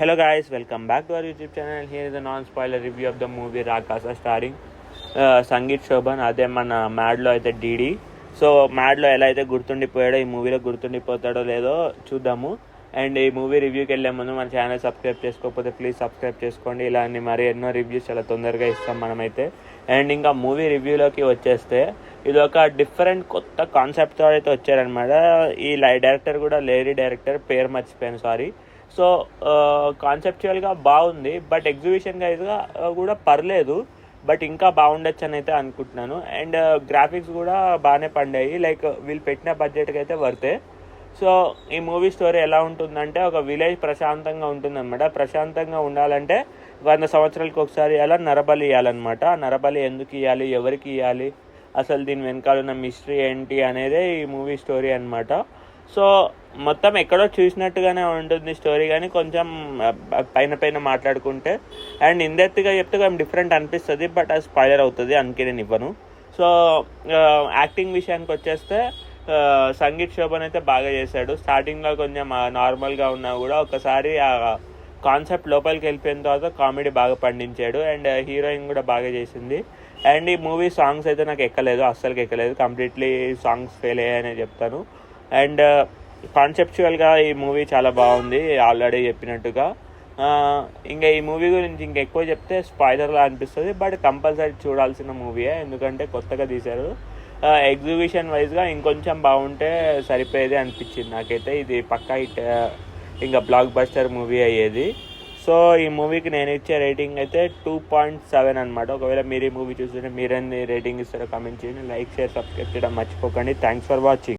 Hello guys, welcome back to our YouTube channel. Here is a non-spoiler review of the movie Rakasa starring sangeet Shobhan. అదే మన మ్యాడ్లో అయితే DD. So మ్యాడ్లో ఎలా అయితే గుర్తుండిపోయాడో ఈ మూవీలో గుర్తుండిపోతాడో లేదో చూద్దాము. అండ్ ఈ మూవీ రివ్యూకి వెళ్ళే ముందు మన ఛానల్ సబ్స్క్రైబ్ చేసుకోకపోతే ప్లీజ్ సబ్స్క్రైబ్ చేసుకోండి. ఇలాంటి మరి ఎన్నో రివ్యూస్ చాలా తొందరగా ఇస్తాం మనమైతే. అండ్ ఇంకా మూవీ రివ్యూలోకి వచ్చేస్తే ఇది ఒక డిఫరెంట్ కొత్త కాన్సెప్ట్తో అయితే వచ్చారనమాట. ఈ డైరెక్టర్ కూడా లేడీ డైరెక్టర్, పేరు మర్చిపోయాను సారీ. సో కాన్సెప్చువల్గా బాగుంది, బట్ ఎగ్జిబిషన్ గైజ్గా కూడా పర్లేదు, బట్ ఇంకా బాగుండొచ్చు అని అయితే అనుకుంటున్నాను. అండ్ గ్రాఫిక్స్ కూడా బాగానే పండాయి, లైక్ వీళ్ళు పెట్టిన బడ్జెట్కి అయితే వర్తే. సో ఈ మూవీ స్టోరీ ఎలా ఉంటుందంటే, ఒక విలేజ్ ప్రశాంతంగా ఉంటుందన్నమాట. ప్రశాంతంగా ఉండాలంటే 100 సంవత్సరాలకు ఒకసారి అలా నరబలి ఇవ్వాలన్నమాట. ఆ నరబలి ఎందుకు ఇవ్వాలి, ఎవరికి ఇవ్వాలి, అసలు దీని వెనకాల ఉన్న మిస్టరీ ఏంటి అనేదే ఈ మూవీ స్టోరీ అనమాట. సో మొత్తం ఎక్కడో చూసినట్టుగానే ఉంటుంది స్టోరీ, కానీ కొంచెం పైన మాట్లాడుకుంటే అండ్ ఇండెప్త్గా చెప్తే కొంచెం డిఫరెంట్ అనిపిస్తుంది, బట్ అది స్పాయిలర్ అవుతుంది, అందుకే నేను ఇవ్వను. సో యాక్టింగ్ విషయానికి వచ్చేస్తే సంగీత్ శోభన్ అయితే బాగా చేశాడు. స్టార్టింగ్లో కొంచెం నార్మల్గా ఉన్నా కూడా ఒకసారి ఆ కాన్సెప్ట్ లోపలికి వెళ్ళిపోయిన తర్వాత కామెడీ బాగా పండించాడు. అండ్ హీరోయిన్ కూడా బాగా చేసింది. అండ్ ఈ మూవీ సాంగ్స్ అయితే నాకు ఎక్కలేదు, అస్సలకి ఎక్కలేదు, కంప్లీట్లీ సాంగ్స్ ఫెయిల్ అయ్యాయని చెప్తాను. అండ్ కాన్సెప్చువల్గా ఈ మూవీ చాలా బాగుంది, ఆల్రెడీ చెప్పినట్టుగా. ఇంకా ఈ మూవీ గురించి ఇంకెక్కువ చెప్తే స్పాయిలర్లా అనిపిస్తుంది, బట్ కంపల్సరీ చూడాల్సిన మూవీయే, ఎందుకంటే కొత్తగా తీశారు. ఎగ్జిబిషన్ వైజ్గా ఇంకొంచెం బాగుంటే సరిపోయేది అనిపించింది నాకైతే. ఇది పక్కా హిట్, ఇంకా బ్లాక్ బస్టర్ మూవీ అయ్యేది. సో ఈ మూవీకి నేను ఇచ్చే రేటింగ్ అయితే 2.7 అనమాట. ఒకవేళ మీరు ఈ మూవీ చూస్తుంటే మీరేంది రేటింగ్ ఇస్తారో కామెంట్ చేయండి. లైక్, షేర్, సబ్స్క్రైబ్ చేయడం మర్చిపోకండి. Thanks for watching.